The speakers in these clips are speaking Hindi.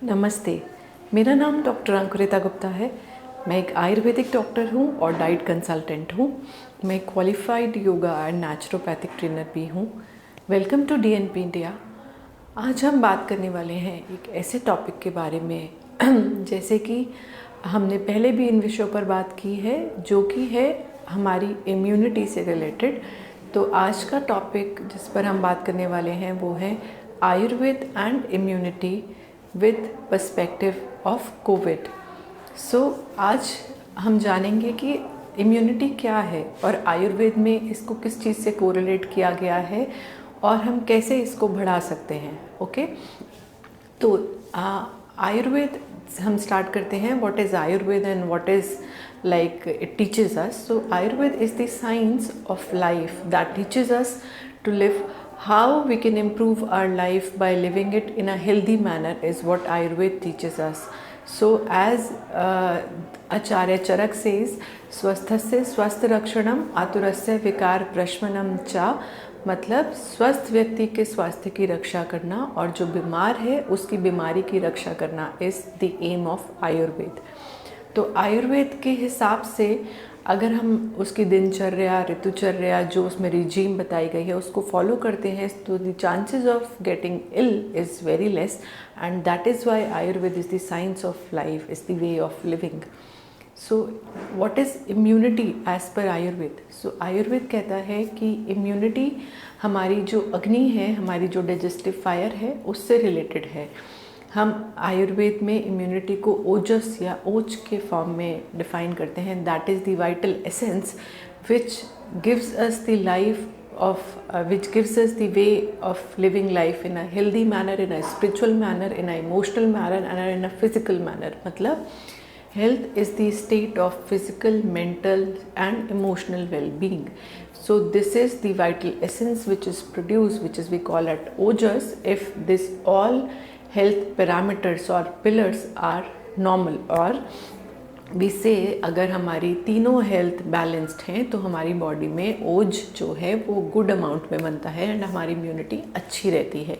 नमस्ते। मेरा नाम डॉक्टर अंकुरिता गुप्ता है। मैं एक आयुर्वेदिक डॉक्टर हूँ और डाइट कंसल्टेंट हूँ। मैं qualified yoga and naturopathic trainer भी हूँ। Welcome to DNP India. आज हम बात करने वाले हैं एक ऐसे टॉपिक के बारे में जैसे कि हमने पहले भी इन विषयों पर बात की है, जो कि है हमारी इम्यूनिटी से रिलेटेड। तो आज का टॉपिक जिस पर हम बात करने वाले हैं वो है Ayurveda and immunity with perspective of COVID. So आज हम जानेंगे कि इम्यूनिटी क्या है और आयुर्वेद में इसको किस चीज़ से कोरिलेट किया गया है और हम कैसे इसको बढ़ा सकते हैं। ओके, तो आयुर्वेद हम स्टार्ट करते हैं। What is Ayurveda and what is like it teaches us. So Ayurveda is the science of life that teaches us to live how we can improve our life by living it in a healthy manner is what Ayurveda teaches us. So as Acharya Charak says, स्वस्थस्य स्वस्थ रक्षणम आतुरस्य विकार प्रशमनम चा, मतलब स्वस्थ व्यक्ति के स्वास्थ्य की रक्षा करना और जो बीमार है उसकी बीमारी की रक्षा करना is the aim of Ayurveda. तो आयुर्वेद के हिसाब से अगर हम उसकी दिनचर्या, ऋतुचर्या, जो उसमें रिजीम बताई गई है उसको फॉलो करते हैं तो the chances of getting ill is very less, and that is why Ayurveda is the science of life, is the way of living. So what is immunity as per Ayurveda? सो आयुर्वेद कहता है कि इम्यूनिटी हमारी जो अग्नि है, हमारी जो डाइजेस्टिव फायर है, उससे रिलेटेड है। हम आयुर्वेद में इम्यूनिटी को ओजस या ओज के फॉर्म में डिफाइन करते हैं। That is the vital essence which gives us the life of which gives us the way of living life in a healthy manner, in a spiritual manner, in a emotional manner and in a physical manner. मतलब health is the state of physical, mental and emotional well-being. So this is the vital essence which is produced, which is we call it ojas, if this all health parameters or pillars are normal, और we say अगर हमारी तीनों हेल्थ बैलेंस्ड हैं तो हमारी बॉडी में ओज जो है वो गुड अमाउंट में बनता है एंड हमारी इम्यूनिटी अच्छी रहती है।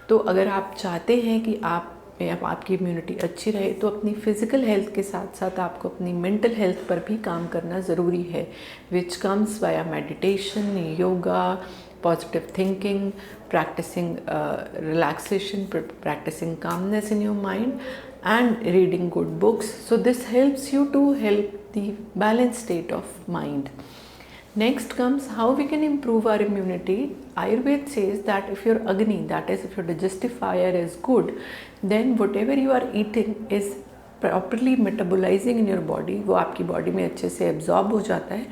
तो अगर आप चाहते हैं कि आपकी इम्यूनिटी अच्छी रहे तो अपनी फ़िज़िकल हेल्थ के साथ साथ आपको अपनी मेंटल हेल्थ पर भी काम करना ज़रूरी है, which comes via meditation, yoga, positive thinking, practising relaxation, practising calmness in your mind and reading good books. So this helps you to help the balanced state of mind. Next comes how we can improve our immunity. Ayurveda says that if your agni, that is if your digestive fire is good, then whatever you are eating is properly metabolizing in your body, वो आपकी बॉडी में अच्छे से एब्जॉर्ब हो जाता है,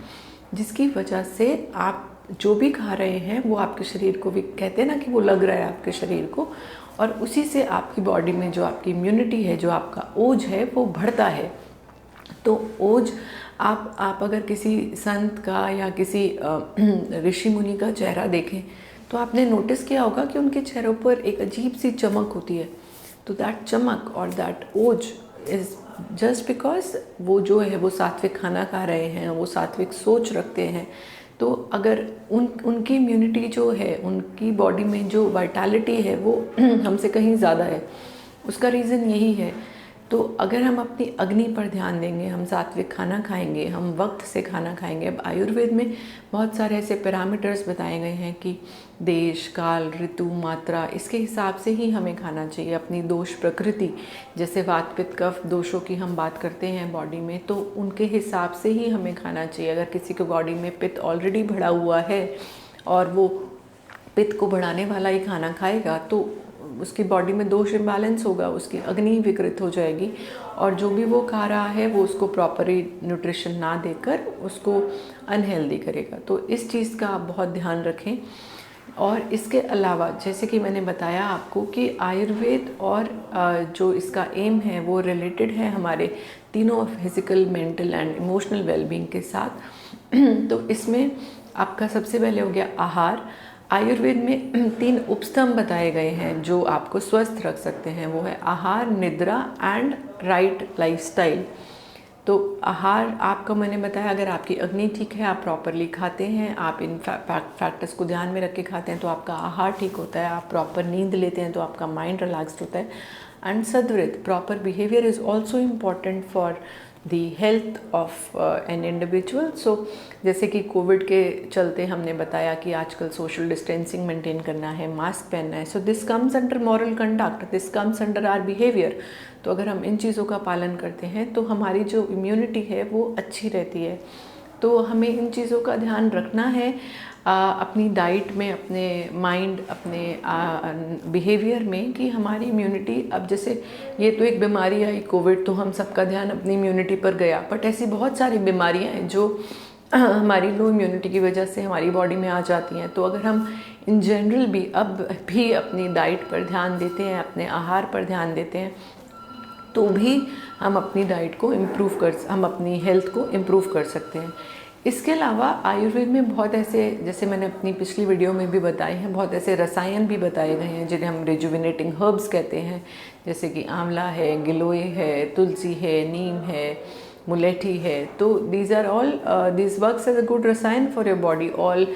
जिसकी वजह से आप जो भी खा रहे हैं वो आपके शरीर को भी, कहते हैं ना कि वो लग रहा है आपके शरीर को, और उसी से आपकी बॉडी में जो आपकी इम्यूनिटी है, जो आपका ओज है वो बढ़ता है। तो ओज आप अगर किसी संत का या किसी ऋषि मुनि का चेहरा देखें तो आपने नोटिस किया होगा कि उनके चेहरों पर एक अजीब सी चमक होती है। तो दैट चमक और दैट ओज इज़ जस्ट बिकॉज वो जो है वो सात्विक खाना खा रहे हैं, वो सात्विक सोच रखते हैं। तो अगर उनकी इम्यूनिटी जो है, उनकी बॉडी में जो वाइटैलिटी है वो हमसे कहीं ज़्यादा है, उसका रीज़न यही है। तो अगर हम अपनी अग्नि पर ध्यान देंगे, हम सात्विक खाना खाएंगे, हम वक्त से खाना खाएंगे। अब आयुर्वेद में बहुत सारे ऐसे पैरामीटर्स बताए गए हैं कि देश, काल, ऋतु, मात्रा, इसके हिसाब से ही हमें खाना चाहिए। अपनी दोष प्रकृति, जैसे वात पित्त कफ दोषों की हम बात करते हैं बॉडी में, तो उनके हिसाब से ही हमें खाना चाहिए। अगर किसी के बॉडी में पित्त ऑलरेडी बढ़ा हुआ है और वो पित्त को बढ़ाने वाला ही खाना खाएगा तो उसकी बॉडी में दोष इम्बैलेंस होगा, उसकी अग्नि विकृत हो जाएगी और जो भी वो खा रहा है वो उसको प्रॉपरली न्यूट्रिशन ना देकर उसको अनहेल्दी करेगा। तो इस चीज़ का आप बहुत ध्यान रखें। और इसके अलावा जैसे कि मैंने बताया आपको कि आयुर्वेद और जो इसका एम है वो रिलेटेड है हमारे तीनों physical, mental and emotional wellbeing के साथ। तो इसमें आपका सबसे पहले हो गया आहार। आयुर्वेद में 3 उपस्तंभ बताए गए हैं जो आपको स्वस्थ रख सकते हैं। वो है आहार, निद्रा एंड राइट लाइफस्टाइल। तो आहार आपका मैंने बताया, अगर आपकी अग्नि ठीक है, आप प्रॉपरली खाते हैं, आप इन फैक्टर्स को ध्यान में रख के खाते हैं तो आपका आहार ठीक होता है, आप प्रॉपर नींद लेते हैं तो आपका माइंड रिलैक्स्ड होता है। And sadvritta proper behaviour is also important for the health of an individual. So जैसे कि कोविड के चलते हमने बताया कि आजकल सोशल डिस्टेंसिंग मेंटेन करना है, मास्क पहनना है। So this comes under moral conduct, this comes under our behaviour. तो अगर हम इन चीज़ों का पालन करते हैं तो हमारी जो इम्यूनिटी है वो अच्छी रहती है। तो हमें इन चीज़ों का ध्यान रखना है अपनी डाइट में, अपने माइंड, अपने बिहेवियर में, कि हमारी इम्यूनिटी, अब जैसे ये तो एक बीमारी आई कोविड, तो हम सबका ध्यान अपनी इम्यूनिटी पर गया, बट ऐसी बहुत सारी बीमारियां हैं जो हमारी लो इम्यूनिटी की वजह से हमारी बॉडी में आ जाती हैं। तो अगर हम इन जनरल भी अब भी अपनी डाइट पर ध्यान देते हैं, अपने आहार पर ध्यान देते हैं, तो भी हम अपनी डाइट को हम अपनी हेल्थ को इम्प्रूव कर सकते हैं। इसके अलावा आयुर्वेद में बहुत ऐसे, जैसे मैंने अपनी पिछली वीडियो में भी बताए हैं, बहुत ऐसे रसायन भी बताए गए हैं जिन्हें हम रिजुविनेटिंग हर्ब्स कहते हैं, जैसे कि आंवला है, गिलोय है, तुलसी है, नीम है, मुलेठी है। तो these are all this works as a good rasayana for your body. All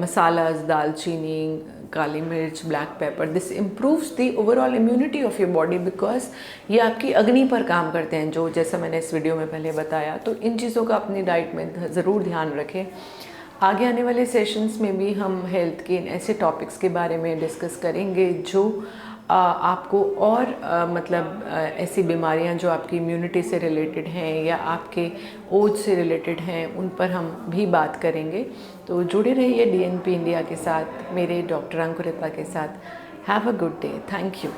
masalas, dalchini, kali mirch, black pepper, this improves the overall immunity of your body, because ये आपकी अग्नि पर काम करते हैं, जो जैसा मैंने इस वीडियो में पहले बताया। तो इन चीज़ों का अपनी डाइट में ज़रूर ध्यान रखें। आगे आने वाले सेशंस में भी हम हेल्थ के ऐसे टॉपिक्स के बारे में डिस्कस करेंगे जो आपको और मतलब ऐसी बीमारियां जो आपकी इम्यूनिटी से रिलेटेड हैं या आपके ओज से रिलेटेड हैं, उन पर हम भी बात करेंगे। तो जुड़े रहिए DNP इंडिया के साथ, मेरे डॉक्टर अंकुरिता के साथ। Have a good day. Thank you.